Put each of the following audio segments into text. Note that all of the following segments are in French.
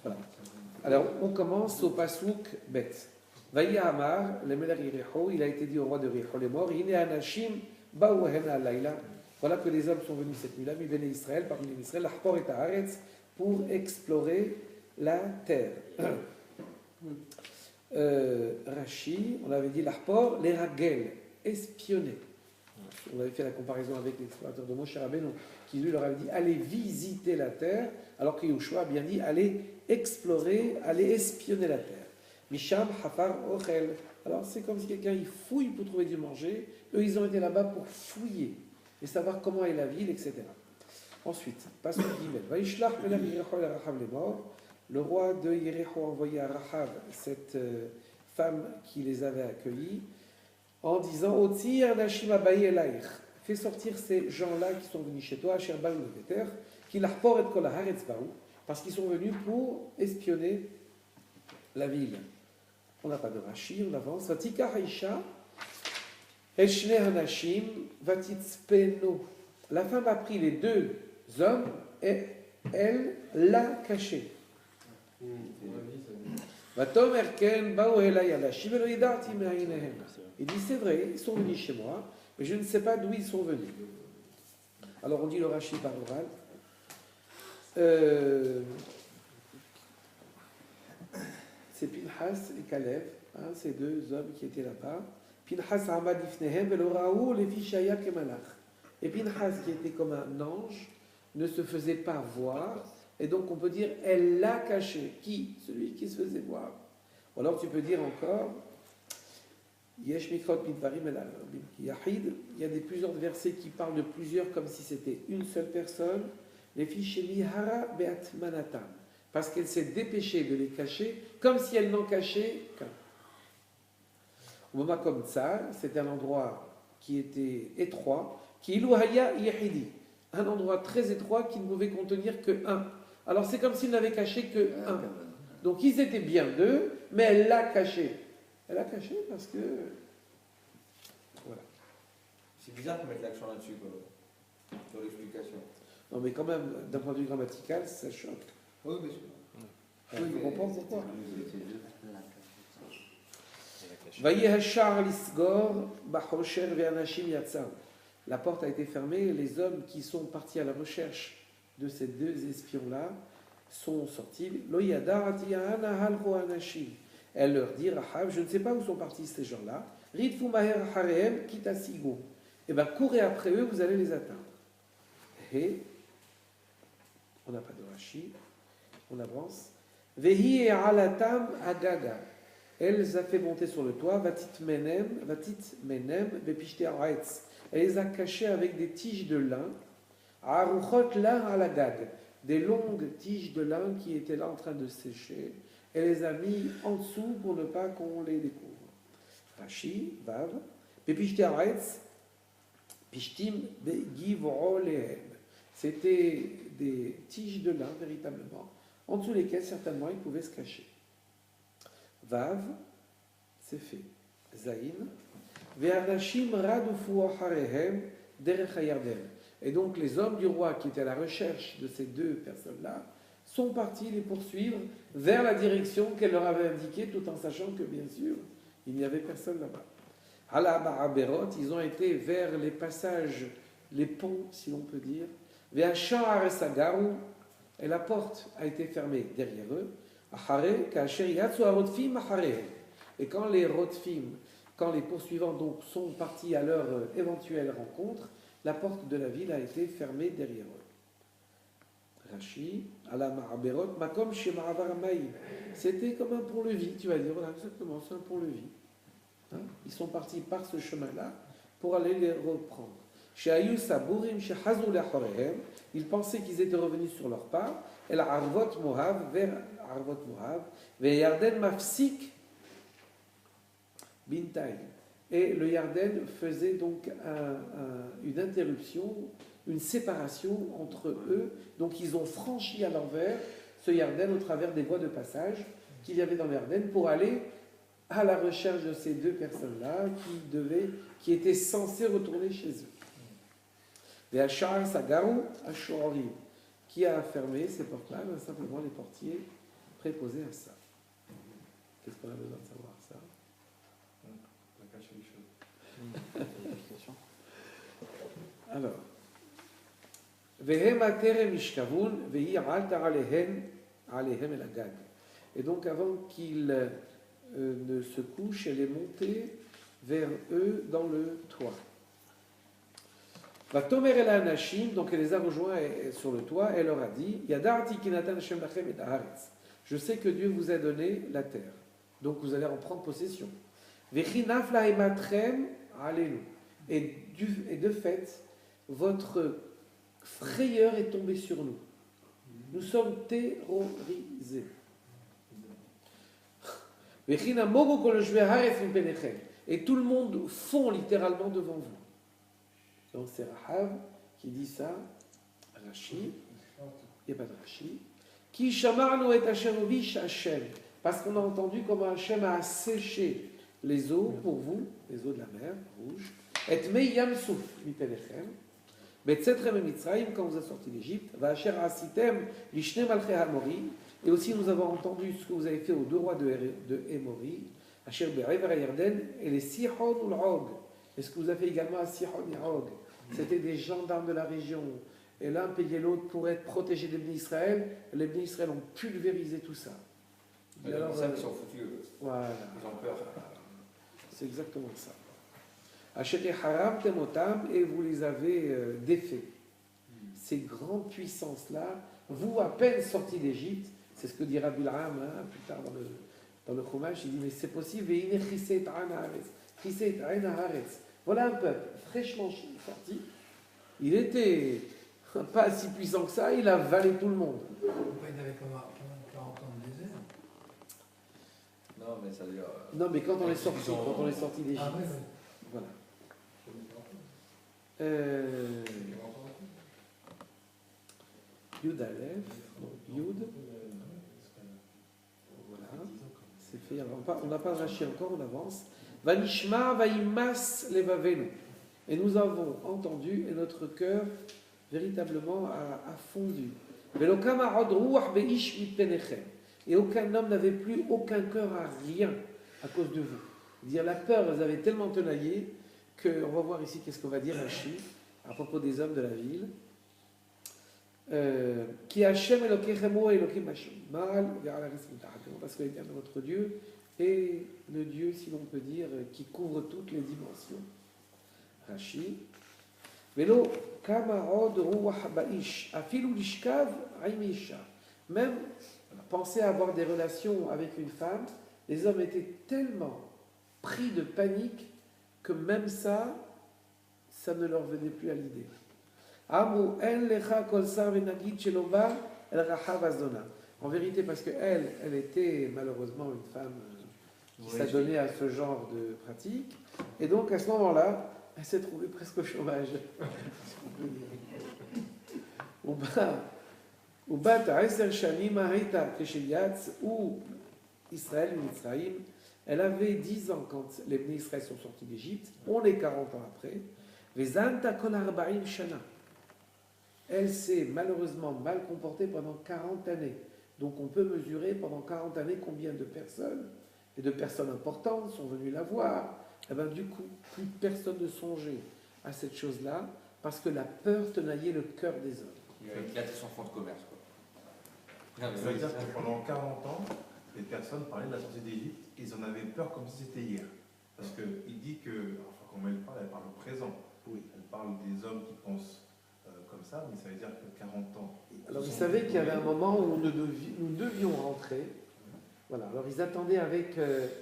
Voilà. Alors, on commence au Pasouk Bet. Vaïa Amar, le Melech Yericho, il a été dit au roi de Yericho, les morts, Hine Anashim, Baou Hena Laila. Voilà que les hommes sont venus cette nuit-là, mais béné Israël, parmi les Israël, l'Achpor et Haaretz, pour explorer la terre. Rashi, on avait dit l'Achpor, les Ragel, espionner. On avait fait la comparaison avec l'explorateur de Moshe Rabbeinu, qui lui leur avait dit allez visiter la terre, alors que Yoshua a bien dit allez explorer, allez espionner la terre. Misham Hafar Ochel. Alors c'est comme si quelqu'un il fouille pour trouver du manger. Eux ils ont été là-bas pour fouiller et savoir comment est la ville, etc. Ensuite, passons au Gimel. Vaishlach Melech Yericho el Rahav les morts. Le roi de Yericho a envoyé à Rahav cette femme qui les avait accueillis, en disant Otzi Anashim Abaye Elaich, fais sortir ces gens-là qui sont venus chez toi, Asher Baou Veter, qui l'Achpor et Kol Haaretz Baou, parce qu'ils sont venus pour espionner la ville. On n'a pas de Rashi, on avance. Vatika Haïcha, El Shnei Hanashim, Vatitzpeno. La femme a pris les deux hommes et elle l'a caché. Il dit c'est vrai, ils sont venus chez moi, mais je ne sais pas d'où ils sont venus. Alors on dit le Rashi par oral. C'est Pinchas et Kalev, ces deux hommes qui étaient là-bas. Pinchas Amad Ifnehem Veloraou le Fishaya Kemalach. Et Pinchas, qui était comme un ange, ne se faisait pas voir. Et donc on peut dire, elle l'a caché. Qui? Celui qui se faisait voir. Ou alors tu peux dire encore, Yesh Mikrot Midvarim El Yahid, il y a plusieurs versets qui parlent de plusieurs comme si c'était une seule personne. Les fiches Mihara Beat Manatam. Parce qu'elle s'est dépêchée de les cacher, comme si elle n'en cachait qu'un. Au moment comme ça, c'était un endroit qui était étroit, qui Ilouhaya Yehidi, un endroit très étroit qui ne pouvait contenir que un. Alors c'est comme s'il n'avait caché que un. Donc ils étaient bien deux, mais elle l'a caché. Elle l'a caché parce que... Voilà. C'est bizarre qu'on mette l'accent là-dessus, quoi, dans l'explication. Non mais quand même, d'un point de vue grammatical, ça choque. Oui, bien sûr. Oui, vous comprenez pourquoi. La porte a été fermée, les hommes qui sont partis à la recherche de ces deux espions-là sont sortis. Elle leur dit, Rahab, je ne sais pas où sont partis ces gens-là. Eh bien, courez après eux, vous allez les atteindre. Et on n'a pas de Rashi, on avance. Vehi alatam agaga. Elle les a fait monter sur le toit, vatit menem, bepishte haaretz. Elle les a cachés avec des tiges de lin, aruchot lin alagag, des longues tiges de lin qui étaient là en train de sécher. Elle les a mis en dessous pour ne pas qu'on les découvre. Rashi, vav, bepishte haaretz, pishtim begivro lehem. C'était des tiges de lin, véritablement, en dessous lesquelles, certainement, ils pouvaient se cacher. Vav, c'est fait. Zaïn. Ve'anashim radufu acharehem derech hayarden. Et donc, les hommes du roi qui étaient à la recherche de ces deux personnes-là sont partis les poursuivre vers la direction qu'elle leur avait indiquée, tout en sachant que, bien sûr, il n'y avait personne là-bas. Hala ba'aberot, ils ont été vers les passages, les ponts, si l'on peut dire. Ve'ashar aresagaru. Et la porte a été fermée derrière eux. Et quand les Rotfim, quand les poursuivants donc sont partis à leur éventuelle rencontre, la porte de la ville a été fermée derrière eux. Rashi, ala ma'aberot, makom chez ma'avaramaï. C'était comme un pont-levis, tu vas dire, voilà, exactement, c'est un pont-levis. Hein? Ils sont partis par ce chemin-là pour aller les reprendre. Ils pensaient qu'ils étaient revenus sur leur pas. Et la Arvot Mohav vers Arvot Mohav, vers Yarden Mafsik Bintaï. Et le Yarden faisait donc une interruption, une séparation entre eux. Donc ils ont franchi à l'envers ce Yarden au travers des voies de passage qu'il y avait dans le Yarden pour aller à la recherche de ces deux personnes-là qui étaient censées retourner chez eux. Qui a fermé ces portes-là? Simplement les portiers préposé à ça. Qu'est-ce qu'on a besoin de savoir ça? La cache des choses. Alors, Vehem aterem ishkavun vehi alta alehem el agag. Et donc avant qu'ils ne se couchent, elle est montée vers eux dans le toit. Vatomer el anashim, donc elle les a rejoints sur le toit, elle leur a dit, Yadarti kinatan Hashem lachem et haaretz. Je sais que Dieu vous a donné la terre, donc vous allez en prendre possession. Vechi nafla ematrem alelu. Et de fait, votre frayeur est tombée sur nous. Nous sommes terrorisés. Et tout le monde fond littéralement devant vous. Donc c'est Rahav qui dit ça. Rashi, il n'y a pas de Rashi. Qui shamarnu et Hashem ovish Hashem. Parce qu'on a entendu comment Hashem a asséché les eaux pour vous, les eaux de la mer rouge. Et mei yam souf mitenechem. Betzetrem et Mitzrayim, quand vous êtes sortis d'Égypte. Va'asher asitem lishne malchei hamori. Et aussi nous avons entendu ce que vous avez fait aux deux rois de Émori. Asher be'ever Yarden et les Sihon ou l'Og. Et ce que vous avez fait également à Sihon et Og. C'était des gendarmes de la région. Et l'un payait l'autre pour être protégé des Bnei Israël. Les Bnei Israël ont pulvérisé tout ça. Et alors, ça, ils sont foutus. Voilà. Ils ont peur. C'est exactement ça. Achetez haram temotam et vous les avez défaits. Ces grandes puissances-là, vous à peine sortis d'Égypte, c'est ce que dit Rabbi Laham plus tard dans le Chumash, il dit mais c'est possible. Voilà un peuple fraîchement sorti. Il était pas si puissant que ça, il a avalé tout le monde. Il avait comme 40 ans de désert. Non, mais ça veut dire. Non, mais quand on est sorti d'Égypte. Ah oui, oui. Voilà. Yud Aleph, Yud. Voilà. C'est fait. Alors, on n'a pas Rashi encore, on avance. Vanishma vaimas levavenu. Et nous avons entendu et notre cœur véritablement a fondu. Et aucun homme n'avait plus aucun cœur à rien à cause de vous. Dire la peur, vous avez tellement tenaillé que, on va voir ici qu'est-ce qu'on va dire Rashi à propos des hommes de la ville. Qui Hashem Elokechemo Elokim Hashem Mal parce que l'Éternel notre Dieu est le Dieu, si l'on peut dire, qui couvre toutes les dimensions. Rashi. Velo kama od ruach ba'ish afilu lishkav aimisha. Même penser à avoir des relations avec une femme, les hommes étaient tellement pris de panique que même ça ne leur venait plus à l'idée. En vérité, parce qu'elle était malheureusement une femme qui s'adonnait à ce genre de pratique, et donc à ce moment-là, elle s'est trouvée presque au chômage. Ou Israël, Mitzrayim, elle avait 10 ans quand les Bnei Israël sont sortis d'Égypte, on est 40 ans après. Elle s'est malheureusement mal comportée pendant 40 années. Donc on peut mesurer pendant 40 années combien de personnes, et de personnes importantes, sont venues la voir. Et bien, du coup, plus personne ne songeait à cette chose-là, parce que la peur tenaillait le cœur des hommes. Il a éclaté son fonds de commerce. Quoi. Ça veut dire que pendant 40 ans, les personnes parlaient de la sortie d'Égypte, ils en avaient peur comme si c'était hier. Parce qu'il dit que, enfin, quand elle parle au présent. Oui. Elle parle des hommes qui pensent comme ça, mais ça veut dire que 40 ans. Alors vous savez qu'il y avait un moment où nous devions rentrer. Voilà. Alors ils attendaient avec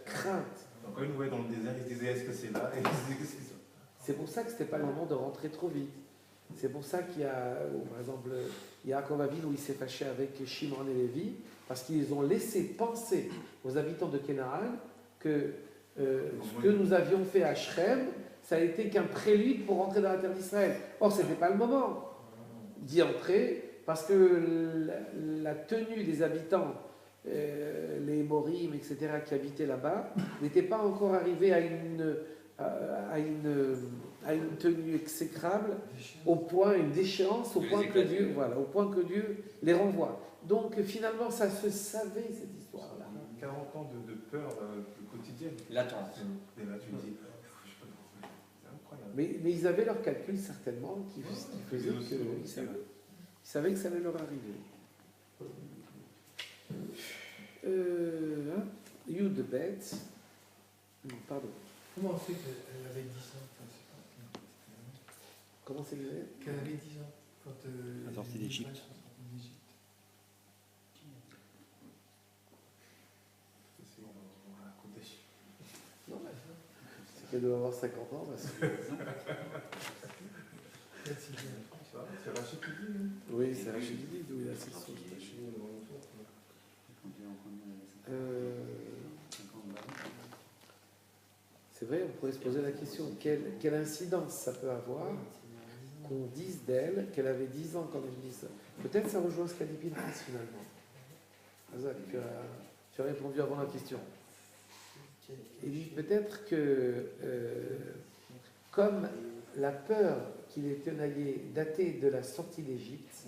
crainte. Donc quand ils nous voyaient dans le désert, ils se disaient est-ce que c'est là? Et ils se disaient qu'est-ce que c'est ça? C'est pour ça que ce n'était pas le moment de rentrer trop vite. C'est pour ça qu'il y a, par exemple, il y a Yaakov Avinu où il s'est fâché avec Shimon et Lévi, parce qu'ils ont laissé penser aux habitants de Canaan que ce que nous avions fait à Shrem, ça a été qu'un prélude pour rentrer dans la terre d'Israël. Or, ce n'était pas le moment d'y entrer, parce que la tenue des habitants, les Morim, etc., qui habitaient là-bas, n'était pas encore arrivée à une tenue exécrable, au point, une déchéance, au point que Dieu les renvoie. Donc finalement, ça se savait, cette 40 ans de peur quotidienne. L'attente. Et là, tu dis, c'est incroyable. Mais ils avaient leur calcul certainement qui faisait aussi, qu'ils savaient que ça allait leur arriver. Yud Bet. Pardon. Comment on sait qu'elle avait 10 ans? Enfin, c'est pas- Comment c'est que Qu'elle avait 10 ans quand La sortie les d'Égypte. Israéliens sont sortis d'Égypte. C'est on raconte des chiffres. c'est qu'elle doit avoir 50 ans. Parce que... Peut-être si bien. C'est Rachid qui dit, hein. Oui, c'est Rachid qui dit d'où il a ses sources. C'est vrai, on pourrait se poser la question, quelle incidence ça peut avoir qu'on dise d'elle qu'elle avait 10 ans quand elle dit ça. Peut-être ça rejoint ce qu'a dit Pinchas finalement. Azak, tu as répondu avant la question. Il dit peut-être que comme la peur qu'il ait tenaillé datait de la sortie d'Égypte,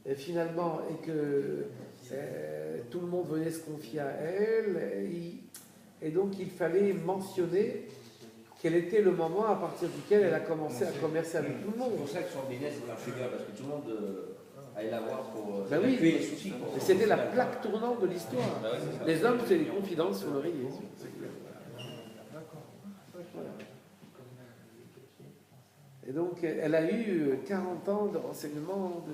et finalement, et que tout le monde venait se confier à elle, et donc il fallait mentionner quel était le moment à partir duquel elle a commencé à commercer avec tout le C'est monde. pour ça que son business est l'archiveur, parce que tout le monde allait la voir pour Ben oui. évacuer les soucis. Et c'était la plaque tournante de l'histoire. Bah ouais, c'est ça. Les hommes, c'est des confidences sur l'oreiller. Et donc, elle a eu 40 ans de renseignements,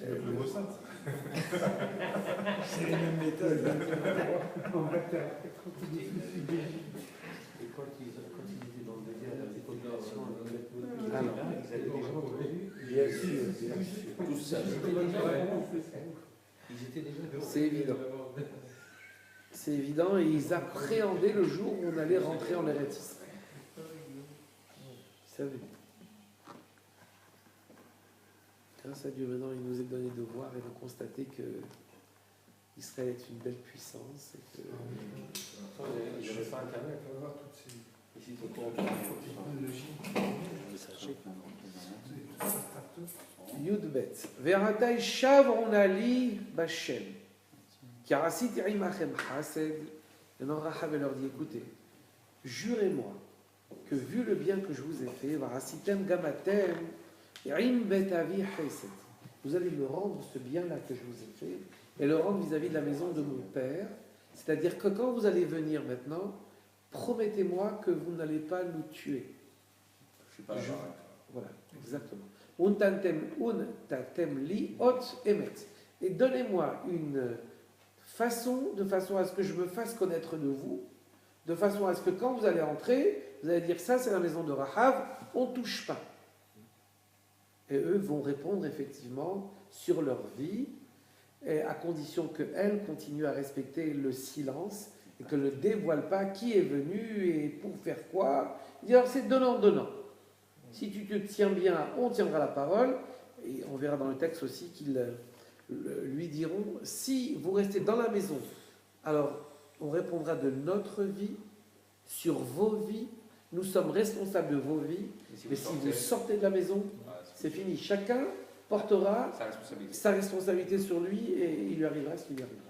Le mot ça. C'est les mêmes méthodes. Et quand ils étaient dans le désert, les populations, Alors, bien sûr. Tout ça. Ils étaient déjà. c'est évident. C'est évident, et ils appréhendaient le jour où on allait rentrer en Eretz Israël. Ils savaient. Grâce à Dieu, maintenant, il nous est donné de voir et de constater que Israël est une belle puissance. Et que... Ils n'avaient pas Internet. On va voir toutes ces Ici, il faut qu'on technologies. Yudbet. Veratai shavron ali bashem. Car asit imachem chased. Maintenant, Rahab leur dit, écoutez, jurez-moi que vu le bien que je vous ai fait, varasitem gamatem, im bet avi chesed. Vous allez me rendre ce bien-là que je vous ai fait, et le rendre vis-à-vis de la maison de mon père. C'est-à-dire que quand vous allez venir maintenant, promettez-moi que vous n'allez pas nous tuer. Je suis pas là. Voilà, exactement. Untatem li ot emet. Et donnez-moi une façon, de façon à ce que je me fasse connaître de vous, de façon à ce que quand vous allez entrer, vous allez dire ça c'est la maison de Rahav, on ne touche pas. Et eux vont répondre effectivement sur leur vie, et à condition qu'elle continue à respecter le silence et qu'elle ne dévoile pas qui est venu et pour faire quoi. Il dit alors c'est donnant-donnant. Si tu te tiens bien, on tiendra la parole. Et on verra dans le texte aussi qu'ils lui diront, si vous restez dans la maison, alors on répondra de notre vie, sur vos vies. Nous sommes responsables de vos vies. Mais si vous sortez de la maison, c'est fini. Chacun portera sa responsabilité. sa responsabilité sur lui et il lui arrivera ce qui lui arrivera.